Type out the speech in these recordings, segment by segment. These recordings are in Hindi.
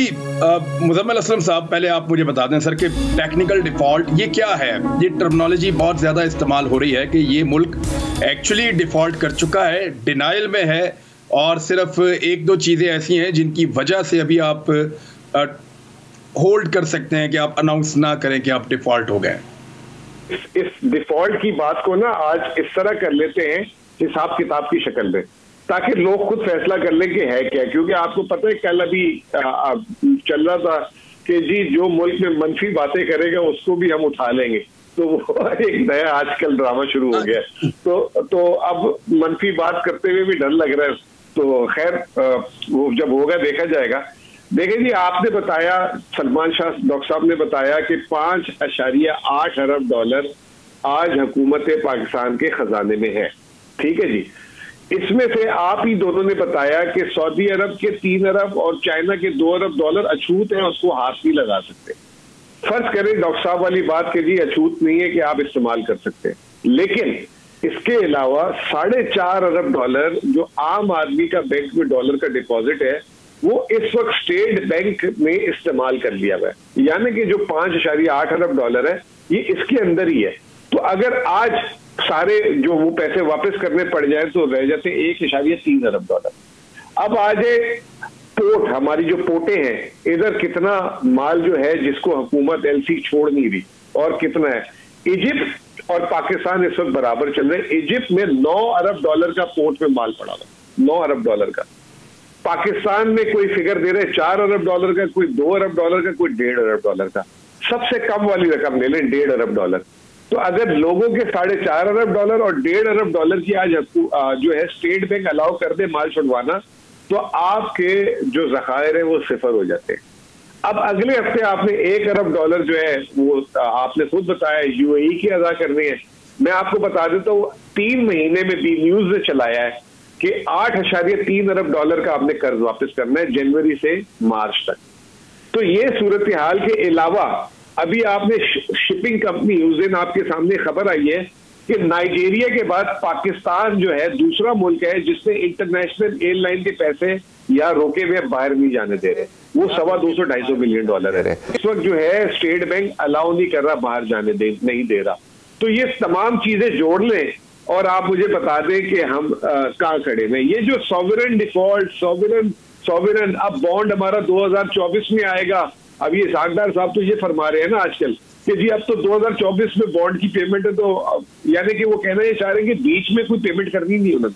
मुज़म्मिल असलम साहब, पहले आप मुझे बता दें सर कि टेक्निकल डिफ़ॉल्ट ये क्या है। ये टर्मिनोलॉजी बहुत ज़्यादा इस्तेमाल हो रही है कि ये मुल्क एक्चुअली डिफ़ॉल्ट कर चुका है, डिनाइल में है और सिर्फ एक दो चीज़ें ऐसी हैं जिनकी वजह से अभी आप होल्ड कर सकते हैं कि आप अनाउंस ना करें कि आप डिफ़ॉल्ट हो गए। इस डिफ़ॉल्ट की बात को ना आज इस तरह कर लेते हैं हिसाब किताब की शक्ल में, ताकि लोग खुद फैसला कर लें कि है क्या। क्योंकि आपको पता है कल अभी चल रहा था कि जी जो मुल्क में मनफी बातें करेगा उसको भी हम उठा लेंगे, तो वो एक नया आजकल ड्रामा शुरू हो गया। तो अब मनफी बात करते हुए भी डर लग रहा है। तो खैर वो जब होगा देखा जाएगा। देखिए जी, आपने बताया, सलमान शाह डॉक्टर साहब ने बताया कि 5.8 अरब डॉलर आज हुकूमत पाकिस्तान के खजाने में है। ठीक है जी, इसमें से आप ही दोनों ने बताया कि सऊदी अरब के 3 अरब और चाइना के 2 अरब डॉलर अछूत हैं, उसको हाथ नहीं लगा सकते। फर्ज करें डॉक्टर साहब वाली बात के जी अछूत नहीं है कि आप इस्तेमाल कर सकते हैं, लेकिन इसके अलावा 4.5 अरब डॉलर जो आम आदमी का बैंक में डॉलर का डिपॉजिट है वो इस वक्त स्टेट बैंक में इस्तेमाल कर लिया हुआ है। यानी कि जो 5.8 अरब डॉलर है ये इसके अंदर ही है। तो अगर आज सारे जो वो पैसे वापस करने पड़ जाए तो रह जाते 1.3 अरब डॉलर। अब आज पोर्ट, हमारी जो पोर्टें हैं, इधर कितना माल जो है जिसको हुकूमत एलसी छोड़ नहीं रही और कितना है। इजिप्ट और पाकिस्तान इस वक्त बराबर चल रहे हैं। इजिप्ट में 9 अरब डॉलर का पोर्ट में माल पड़ा हुआ, 9 अरब डॉलर का। पाकिस्तान में कोई फिगर दे रहे 4 अरब डॉलर का, कोई 2 अरब डॉलर का, कोई 1.5 अरब डॉलर का। सबसे कम वाली रकम ले लें 1.5 अरब डॉलर। तो अगर लोगों के 4.5 अरब डॉलर और 1.5 अरब डॉलर की आज जो है स्टेट बैंक अलाउ कर दे माल छुड़वाना, तो आपके जो ज़खायर है वो सिफर हो जाते हैं। अब अगले हफ्ते आपने 1 अरब डॉलर जो है वो आपने खुद बताया यूएई की अदा करनी है। मैं आपको बता देता हूँ 3 महीने में बी न्यूज ने चलाया है कि 8.3 अरब डॉलर का आपने कर्ज वापस करना है जनवरी से मार्च तक। तो ये सूरत हाल के अलावा अभी आपने शिपिंग कंपनी उस दिन आपके सामने खबर आई है कि नाइजीरिया के बाद पाकिस्तान जो है दूसरा मुल्क है जिसने इंटरनेशनल एयरलाइन के पैसे या रोके हुए बाहर नहीं जाने दे रहे। वो 250-250 मिलियन डॉलर है। इस वक्त जो है स्टेट बैंक अलाउ नहीं कर रहा, बाहर जाने नहीं दे रहा। तो ये तमाम चीजें जोड़ लें और आप मुझे बता दें कि हम कहाँ खड़े हैं। ये जो सॉवरेन डिफॉल्ट, सॉवरेन अब बॉन्ड हमारा 2024 में आएगा। अब ये सागदार साहब तो ये फरमा रहे हैं ना आजकल कि जी अब तो 2024 में बॉन्ड की पेमेंट है, तो यानी कि वो कहना ये चाह रहे हैं कि बीच में कोई पेमेंट करनी नहीं उन्होंने।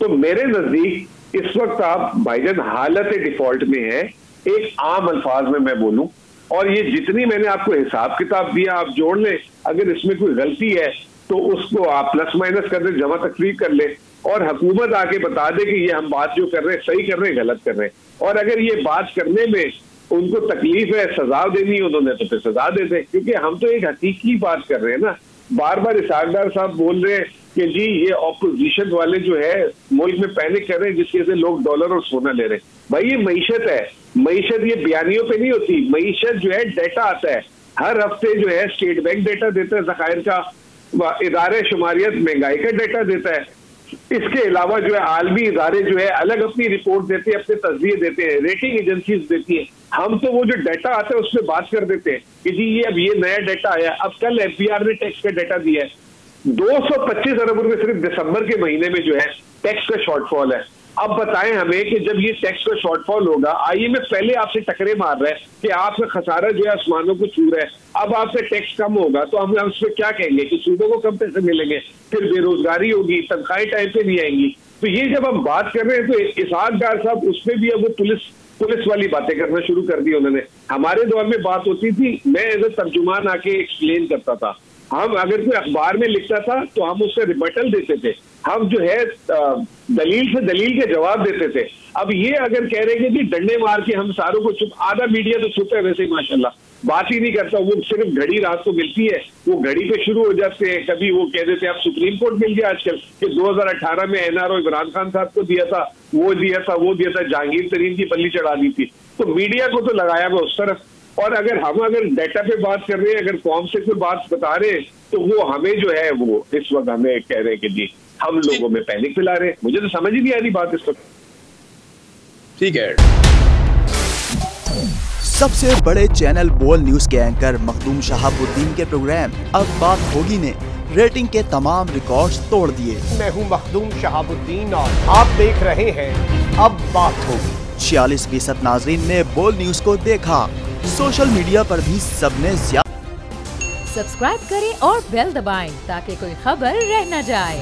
तो मेरे नजदीक इस वक्त आप भाईजान हालत डिफॉल्ट में है, एक आम अल्फाज में मैं बोलूं। और ये जितनी मैंने आपको हिसाब किताब दिया आप जोड़ लें, अगर इसमें कोई गलती है तो उसको आप प्लस माइनस कर दे, जमा तकरीब कर ले और हुकूमत आके बता दे कि ये हम बात जो कर रहे हैं सही कर रहे हैं, गलत कर रहे हैं। और अगर ये बात करने में उनको तकलीफ है, सजा देनी है उन्होंने, तो फिर सजा दे दे। क्योंकि हम तो एक हकीकी बात कर रहे हैं ना। बार बार इसाकदार साहब बोल रहे हैं कि जी ये ऑपोजिशन वाले जो है मुल्क में पैनिक कर रहे हैं जिसकी वजह से लोग डॉलर और सोना ले रहे हैं। भाई ये मईशत है, मईशत ये बयानियों पे नहीं होती। मईशत जो है डेटा आता है हर हफ्ते, जो है स्टेट बैंक डेटा देता है ज़खायर का, इदारे शुमारियत महंगाई का डेटा देता है। इसके अलावा जो है आलमी इदारे जो है अलग अपनी रिपोर्ट देते हैं, अपने तस्वीर देते हैं, रेटिंग एजेंसीज देती हैं। हम तो वो जो डाटा आता है उसमें बात कर देते हैं कि जी ये अब ये नया डाटा आया। अब कल एफबीआर ने टैक्स का डाटा दिया है 225 अरब रुपए सिर्फ दिसंबर के महीने में जो है टैक्स का शॉर्टफॉल है। अब बताएं हमें कि जब ये टैक्स का शॉर्टफॉल होगा, आईएमएफ पहले आपसे टकरे मार रहा है कि आपका खसारा जो है आसमानों को छू रहा है, अब आपसे टैक्स कम होगा तो हम उस पर क्या कहेंगे कि सूबों को कम पैसे मिलेंगे, फिर बेरोजगारी होगी, तनख्वाहें टाइम पे नहीं आएंगी। तो ये जब हम बात कर रहे हैं तो इसहाक डार साहब उसमें भी अब वो पुलिस वाली बातें करना शुरू कर दी उन्होंने। हमारे दौर में बात होती थी, मैं एज ए तर्जुमान आके एक्सप्लेन करता था। हम अगर कोई अखबार में लिखता था तो हम उससे रिबटल देते थे, हम जो है दलील से दलील के जवाब देते थे। अब ये अगर कह रहे हैं कि डंडे मार के हम सारों को चुप, आधा मीडिया तो चुप है वैसे ही माशाल्लाह, बात ही नहीं करता। वो सिर्फ घड़ी रात को मिलती है, वो घड़ी पे शुरू हो जाते हैं। कभी वो कह देते हैं अब सुप्रीम कोर्ट मिल गया आजकल कि 2018 में एनआरओ इमरान खान साहब को दिया था, वो दिया था, वो दिया था, जहांगीर तरीन की पल्ली चढ़ा दी थी। तो मीडिया को तो लगाया हुआ उस तरफ। और अगर डाटा पे बात कर रहे हैं, अगर कौम से कोई बात बता रहे हैं तो वो हमें जो है वो इस वक्त हमें कह रहे हैं कि जी हम लोगों में पैनिक फैला रहे हैं। मुझे तो समझ ही नहीं आ रही बात इस वक्त। ठीक है। सबसे बड़े चैनल बोल न्यूज के एंकर मखदूम शहाबुद्दीन के प्रोग्राम अब बात होगी ने रेटिंग के तमाम रिकॉर्ड्स तोड़ दिए। मैं हूं मखदूम शहाबुद्दीन और आप देख रहे हैं अब बात होगी। 46% नाजरीन ने बोल न्यूज को देखा। सोशल मीडिया पर भी सबने सब्सक्राइब करें और बेल दबाएं ताकि कोई खबर रह न जाए।